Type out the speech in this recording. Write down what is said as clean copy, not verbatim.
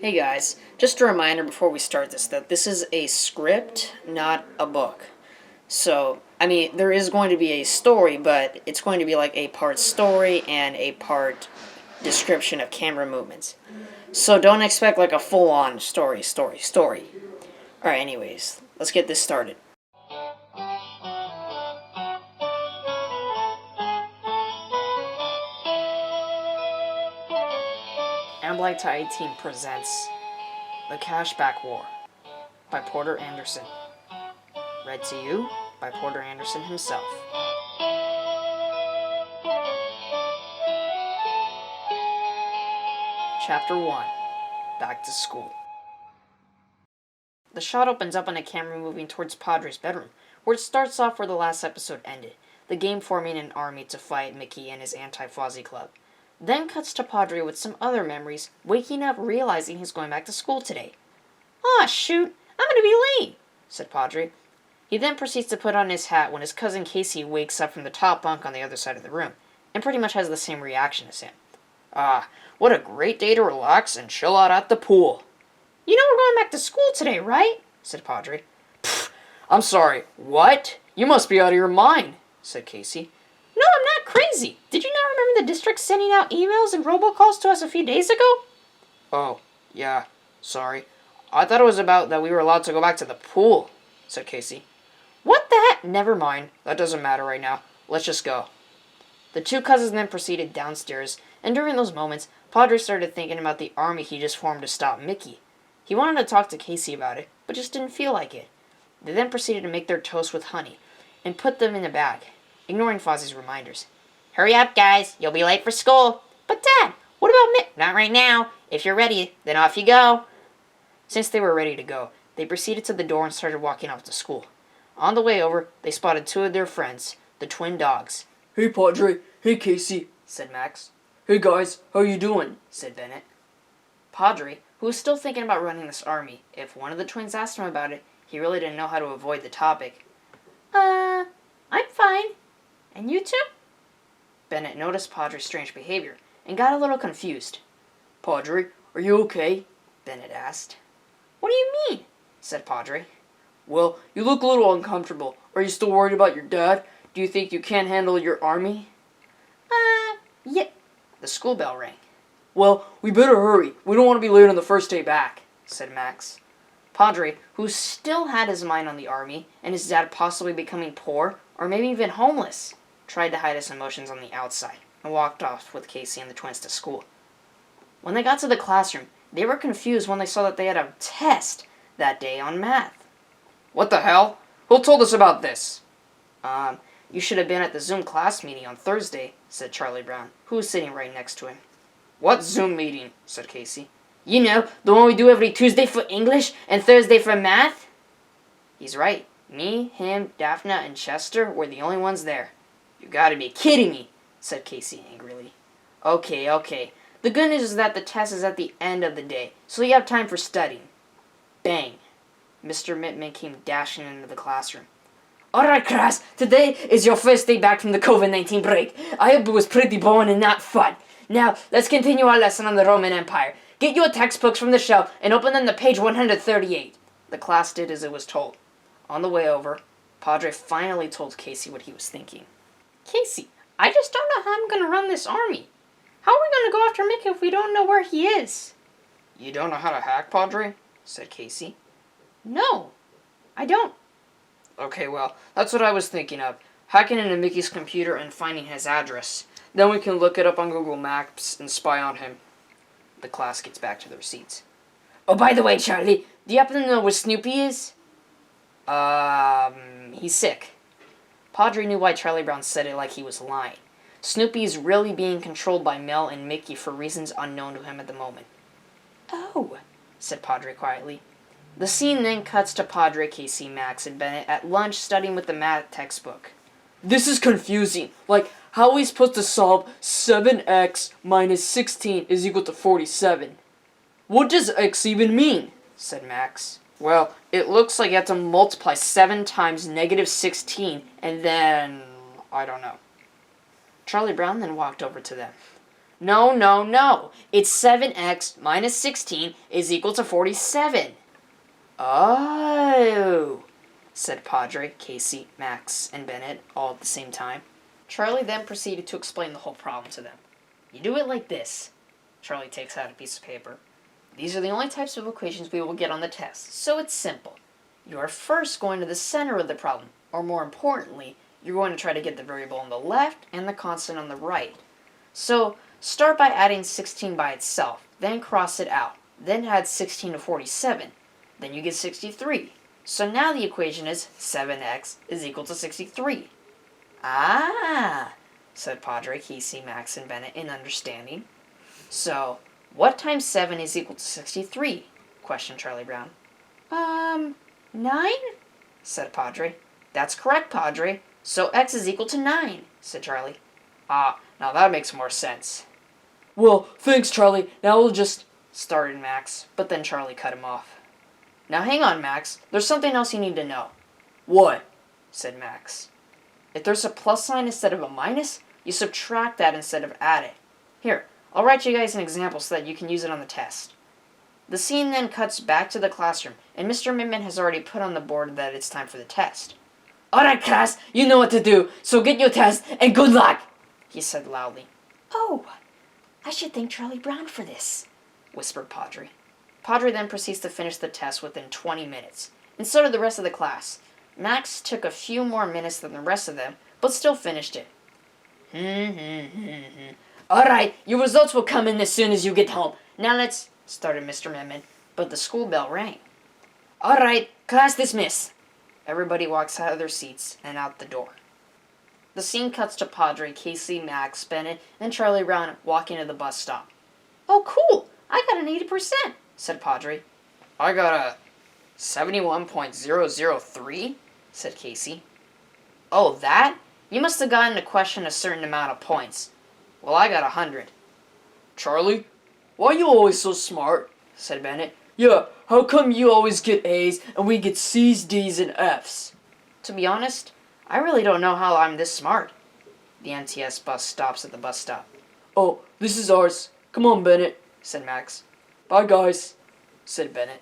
Hey guys, just a reminder before we start this that this is a script, not a book. So, there is going to be a story, but it's going to be like a part story and a part description of camera movements. So don't expect like a full-on story. Alright, anyways, let's get this started. Amblight to 18 presents The Cashback War by Porter Anderson. Read to you by Porter Anderson himself. Chapter 1. Back to School. The shot opens up on a camera moving towards Padre's bedroom, where it starts off where the last episode ended, the game forming an army to fight Mickey and his anti-Fozzie club. Then cuts to Padre with some other memories, waking up realizing he's going back to school today. "Aw, shoot, I'm gonna be late," said Padre. He then proceeds to put on his hat when his cousin Casey wakes up from the top bunk on the other side of the room, and pretty much has the same reaction as him. What a great day to relax and chill out at the pool." "You know we're going back to school today, right?" said Padre. "Pfft, I'm sorry, what? You must be out of your mind," said Casey. "No, I'm not crazy. Did you not remember the district sending out emails and robocalls to us a few days ago?" "Oh, yeah, sorry. I thought it was about that we were allowed to go back to the pool," said Casey. "What the heck? Never mind. That doesn't matter right now. Let's just go." The two cousins then proceeded downstairs, and during those moments, Padre started thinking about the army he just formed to stop Mickey. He wanted to talk to Casey about it, but just didn't feel like it. They then proceeded to make their toast with honey, and put them in a bag, ignoring Fozzie's reminders. "Hurry up, guys. You'll be late for school." "But Dad, what about Mick?" "Not right now. If you're ready, then off you go." Since they were ready to go, they proceeded to the door and started walking off to school. On the way over, they spotted two of their friends, the twin dogs. "Hey, Padre. Hey, Casey," said Max. "Hey, guys. How you doing?" said Bennett. Padre, who was still thinking about running this army, if one of the twins asked him about it, he really didn't know how to avoid the topic. I'm fine. And you two?" Bennett noticed Padre's strange behavior and got a little confused. "Padre, are you okay?" Bennett asked. "What do you mean?" said Padre. "Well, you look a little uncomfortable. Are you still worried about your dad? Do you think you can't handle your army?" Yeah. The school bell rang, "Well, we better hurry. We don't want to be late on the first day back," said Max. Padre, who still had his mind on the army and his dad possibly becoming poor or maybe even homeless, tried to hide his emotions on the outside and walked off with Casey and the twins to school. When they got to the classroom, they were confused when they saw that they had a test that day on math. "What the hell? Who told us about this?" You should have been at the Zoom class meeting on Thursday," said Charlie Brown, who was sitting right next to him. "What Zoom meeting?" said Casey. "You know, the one we do every Tuesday for English and Thursday for math." He's right. Me, him, Daphne, and Chester were the only ones there. "You gotta be kidding me," said Casey angrily. Okay. The good news is that the test is at the end of the day, so you have time for studying." Bang! Mr. Mittman came dashing into the classroom. "Alright, class, today is your first day back from the COVID-19 break. I hope it was pretty boring and not fun. Now, let's continue our lesson on the Roman Empire. Get your textbooks from the shelf and open them to page 138. The class did as it was told. On the way over, Padre finally told Casey what he was thinking. "Casey, I just don't know how I'm going to run this army. How are we going to go after Mickey if we don't know where he is?" "You don't know how to hack, Padre?" said Casey. "No, I don't." "Okay, well, that's what I was thinking of. Hacking into Mickey's computer and finding his address. Then we can look it up on Google Maps and spy on him." The class gets back to their seats. "Oh, by the way, Charlie, do you happen to know where Snoopy is?" He's sick." Padre knew why Charlie Brown said it like he was lying. Snoopy's really being controlled by Mel and Mickey for reasons unknown to him at the moment. "Oh," said Padre quietly. The scene then cuts to Padre, Casey, Max, and Bennett at lunch studying with the math textbook. "This is confusing. Like, how are we supposed to solve 7x minus 16 is equal to 47? What does x even mean?" said Max. "Well, it looks like you have to multiply 7 times negative 16, and then I don't know." Charlie Brown then walked over to them. No, no, no. It's 7x minus 16 is equal to 47. Oh, said Padre, Casey, Max, and Bennett all at the same time. Charlie then proceeded to explain the whole problem to them. You do it like this. Charlie takes out a piece of paper. These are the only types of equations we will get on the test, so it's simple. You are first going to the center of the problem, or more importantly, you're going to try to get the variable on the left and the constant on the right. So, start by adding 16 by itself, then cross it out, then add 16 to 47. Then you get 63. So now the equation is 7x is equal to 63. Ah, said Padre, Casey, Max, and Bennett in understanding. So, what times 7 is equal to 63? Questioned Charlie Brown. 9? Said Padre. That's correct, Padre. So x is equal to 9, said Charlie. Ah, now that makes more sense. Well, thanks, Charlie. Now we'll just... started Max, but then Charlie cut him off. Now hang on, Max. There's something else you need to know. What? Said Max. If there's a plus sign instead of a minus, you subtract that instead of add it. Here, I'll write you guys an example so that you can use it on the test. The scene then cuts back to the classroom, and Mr. Minman has already put on the board that it's time for the test. Alright, class, you know what to do, so get your test, and good luck! He said loudly. Oh, I should thank Charlie Brown for this, whispered Padre. Padre then proceeds to finish the test within 20 minutes, and so did the rest of the class. Max took a few more minutes than the rest of them, but still finished it. Alright, your results will come in as soon as you get home. Now let's... started Mr. Minman, but the school bell rang. Alright, class dismissed. Everybody walks out of their seats and out the door. The scene cuts to Padre, Casey, Max, Bennett, and Charlie Brown walking to the bus stop. Oh, cool! I got an 80%, said Padre. I got a 71.003, said Casey. Oh, that? You must have gotten a question a certain amount of points. Well, I got 100. Charlie, why are you always so smart? Said Bennett. Yeah, how come you always get A's and we get C's, D's, and F's? To be honest, I really don't know how I'm this smart. The NTS bus stops at the bus stop. Oh, this is ours. Come on, Bennett, said Max. Bye, guys, said Bennett.